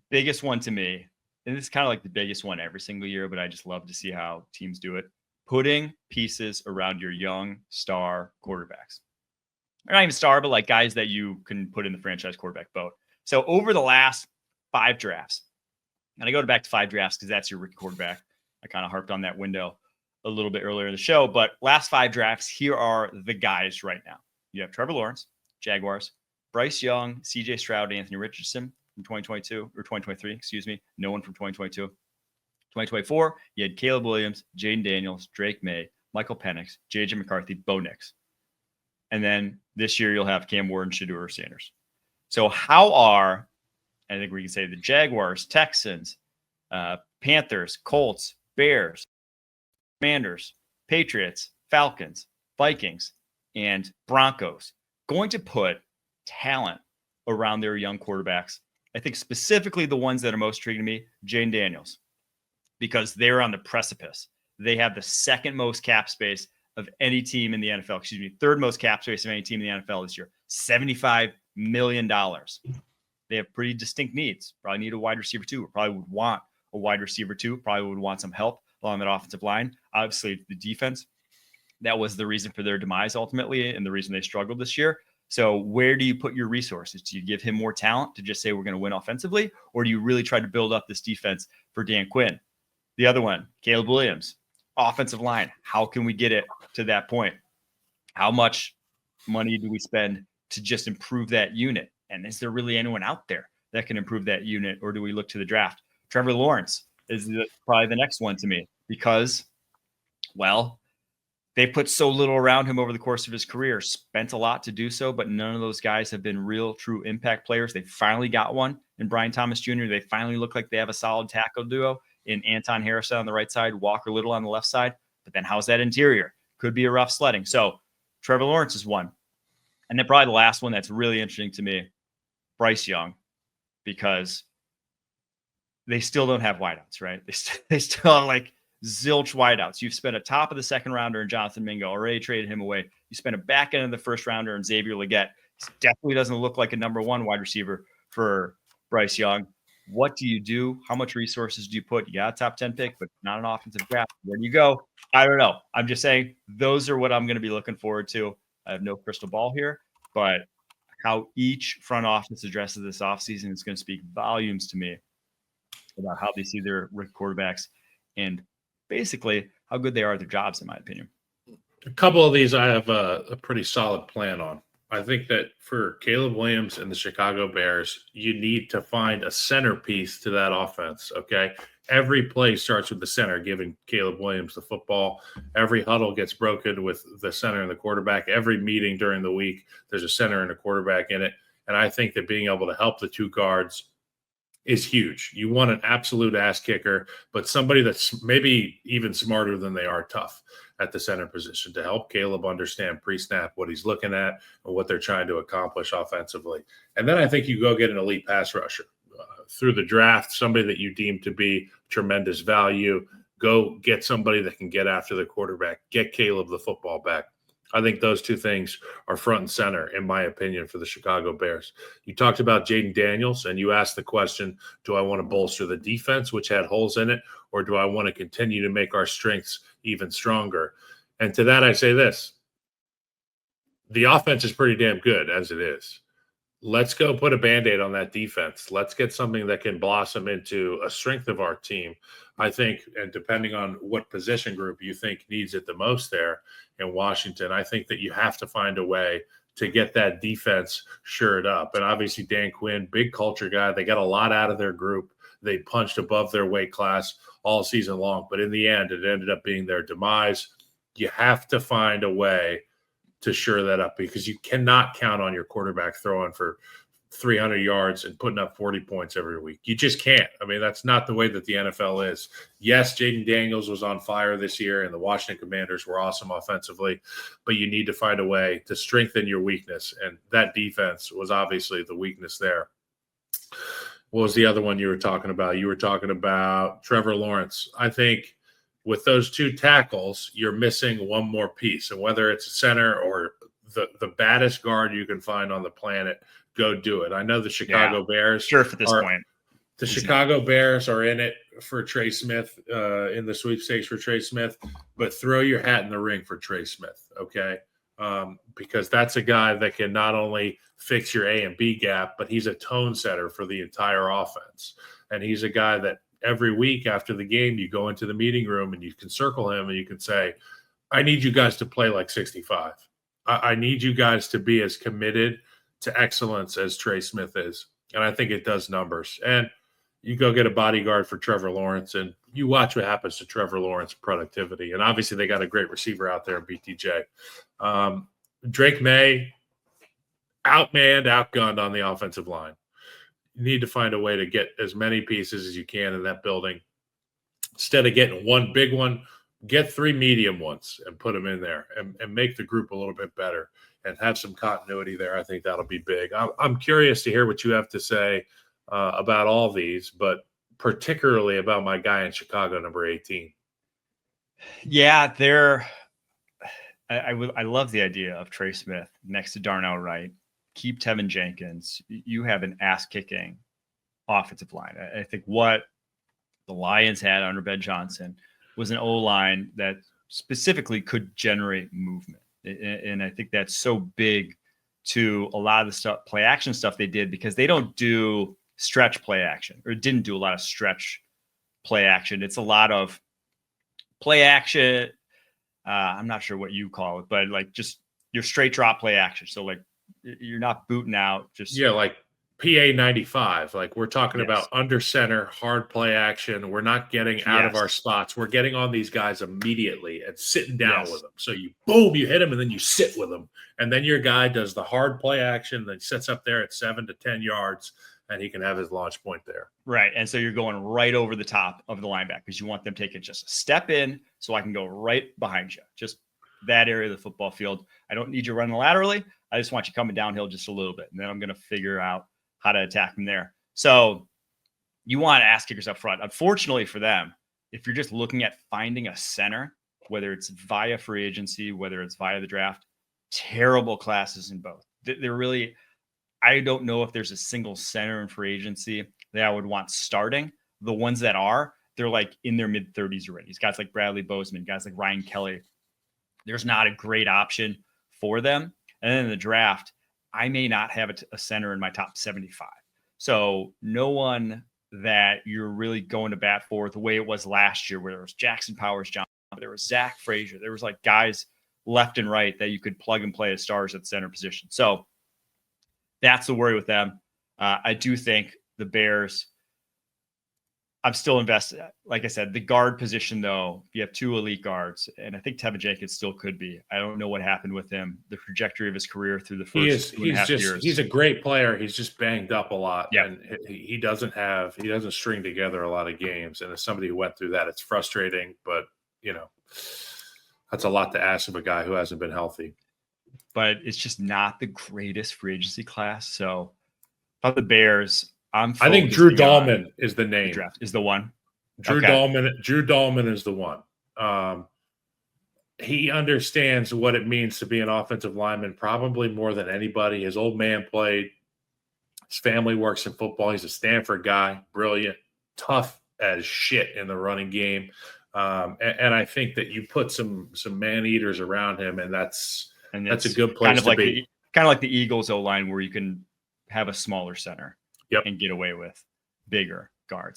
biggest one to me, and it's kind of like the biggest one every single year, but I just love to see how teams do it. Putting pieces around your young star quarterbacks. Or not even star, but like guys that you can put in the franchise quarterback boat. So over the last 5 drafts, and I go back to 5 drafts because that's your rookie quarterback. I kind of harped on that window a little bit earlier in the show, but last 5 drafts, here are the guys right now. You have Trevor Lawrence, Jaguars, Bryce Young, CJ Stroud, Anthony Richardson from 2022 or 2023, excuse me. No one from 2022. 2024, you had Caleb Williams, Jaden Daniels, Drake May, Michael Penix, JJ McCarthy, Bo Nix. And then this year you'll have Cam Ward and Shedeur Sanders. So how are, I think we can say the Jaguars, Texans, Panthers, Colts, Bears, Commanders, Patriots, Falcons, Vikings, and Broncos going to put talent around their young quarterbacks? I think specifically the ones that are most intriguing to me, Jaden Daniels, because they're on the precipice. They have the second most cap space of any team in the NFL. Excuse me, third most cap space of any team in the NFL this year. $75 million. They have pretty distinct needs. Probably need a wide receiver too. Or probably would want a wide receiver too. Probably would want some help along that offensive line. Obviously, the defense. That was the reason for their demise ultimately, and the reason they struggled this year. So where do you put your resources? Do you give him more talent to just say we're going to win offensively? Or do you really try to build up this defense for Dan Quinn? The other one, Caleb Williams, offensive line. How can we get it to that point? How much money do we spend to just improve that unit? And is there really anyone out there that can improve that unit? Or do we look to the draft? Trevor Lawrence is probably the next one to me because, well, they put so little around him over the course of his career, spent a lot to do so, but none of those guys have been real, true impact players. They finally got one in Brian Thomas Jr. They finally look like they have a solid tackle duo in Anton Harrison on the right side, Walker Little on the left side. But then how's that interior? Could be a rough sledding. So Trevor Lawrence is one. And then probably the last one that's really interesting to me, Bryce Young, because they still don't have wideouts, right? They still are like zilch wideouts. You've spent a top of the second rounder in Jonathan Mingo, already traded him away. You spent a back end of the first rounder in Xavier Legette. He definitely doesn't look like a number 1 wide receiver for Bryce Young. What do you do? How much resources do you put? You got a top 10 pick, but not an offensive draft. Where do you go? I don't know. I'm just saying those are what I'm going to be looking forward to. I have no crystal ball here, but how each front office addresses this offseason is going to speak volumes to me about how they see their rookie quarterbacks and basically how good they are at their jobs, in my opinion. A couple of these I have a pretty solid plan on. I think that for Caleb Williams and the Chicago Bears, you need to find a centerpiece to that offense, okay? Every play starts with the center giving Caleb Williams the football. Every huddle gets broken with the center and the quarterback. Every meeting during the week, there's a center and a quarterback in it. And I think that being able to help the 2 guards is huge. You want an absolute ass kicker, but somebody that's maybe even smarter than they are tough at the center position to help Caleb understand pre-snap what he's looking at and what they're trying to accomplish offensively. And then I think you go get an elite pass rusher through the draft, somebody that you deem to be tremendous value. Go get somebody that can get after the quarterback, get Caleb the football back. I think those 2 things are front and center, in my opinion, for the Chicago Bears. You talked about Jaden Daniels, and you asked the question, do I want to bolster the defense, which had holes in it, or do I want to continue to make our strengths even stronger? And to that, I say this. The offense is pretty damn good as it is. Let's go put a Band-Aid on that defense. Let's get something that can blossom into a strength of our team. I think, and depending on what position group you think needs it the most there in Washington, I think that you have to find a way to get that defense shored up. And obviously Dan Quinn, big culture guy. They got a lot out of their group. They punched above their weight class all season long. But in the end, it ended up being their demise. You have to find a way to shore that up because you cannot count on your quarterback throwing for 300 yards and putting up 40 points every week. You just can't. I mean, that's not the way that the NFL is. Yes, Jaden Daniels was on fire this year, and the Washington Commanders were awesome offensively, but you need to find a way to strengthen your weakness, and that defense was obviously the weakness there. What was the other one you were talking about? You were talking about Trevor Lawrence. I think with those 2 tackles, you're missing one more piece, and whether it's a center or the baddest guard you can find on the planet, go do it. I know the Chicago Bears sure for this point. The Chicago Bears are in it for Trey Smith, in the sweepstakes for Trey Smith, but throw your hat in the ring for Trey Smith, okay? Because that's a guy that can not only fix your A and B gap, but he's a tone setter for the entire offense. And he's a guy that every week after the game, you go into the meeting room and you can circle him and you can say, I need you guys to play like 65. I need you guys to be as committed to excellence as Trey Smith is. And I think it does numbers. And you go get a bodyguard for Trevor Lawrence, and you watch what happens to Trevor Lawrence productivity. And obviously they got a great receiver out there in BTJ. Drake May, outmanned, outgunned on the offensive line. You need to find a way to get as many pieces as you can in that building. Instead of getting one big one, get 3 medium ones and put them in there and make the group a little bit better and have some continuity there. I think that'll be big. I'm curious to hear what you have to say about all these, but particularly about my guy in Chicago, number 18. Yeah, I love the idea of Trey Smith next to Darnell Wright. Keep Tevin Jenkins. You have an ass-kicking offensive line. I think what the Lions had under Ben Johnson was an O-line that specifically could generate movement. And I think that's so big to a lot of the stuff, play action stuff they did, because they don't do stretch play action, or didn't do a lot of stretch play action. It's a lot of play action. I'm not sure what you call it, but like just your straight drop play action. So like you're not booting out, just like PA 95. Like we're talking about under center, hard play action. We're not getting out of our spots. We're getting on these guys immediately and sitting down with them. So you hit them and then you sit with them. And then your guy does the hard play action, then sits up there at 7 to 10 yards and he can have his launch point there. Right. And so you're going right over the top of the linebacker because you want them taking just a step in so I can go right behind you. Just that area of the football field. I don't need you running laterally. I just want you coming downhill just a little bit. And then I'm going to figure out how to attack them there. So you want ass kickers up front. Unfortunately for them, if you're just looking at finding a center, whether it's via free agency, whether it's via the draft, terrible classes in both. They're really, I don't know if there's a single center in free agency that I would want starting. The ones that are, they're like in their mid 30s already. These guys like Bradley Bozeman, guys like Ryan Kelly. There's not a great option for them. And then in the draft, I may not have a center in my top 75. So no one that you're really going to bat for the way it was last year, where there was Jackson Powers Johnson, there was Zach Frazier, there was like guys left and right that you could plug and play as stars at center position. So that's the worry with them. I do think the Bears, I'm still invested. Like I said, the guard position, though, you have 2 elite guards, and I think Tevin Jenkins still could be. I don't know what happened with him, the trajectory of his career through the first 2.5 years. He's a great player. He's just banged up a lot. Yeah. And he doesn't string together a lot of games. And as somebody who went through that, it's frustrating, but that's a lot to ask of a guy who hasn't been healthy. But it's just not the greatest free agency class. So about the Bears, I think Drew Dahlman is the name. The draft is the one. Drew Dahlman is the one. He understands what it means to be an offensive lineman probably more than anybody. His old man played. His family works in football. He's a Stanford guy, brilliant, tough as shit in the running game. And I think that you put some man eaters around him, and that's a good place to be. Kind of like the Eagles O-line, where you can have a smaller center and get away with bigger guards.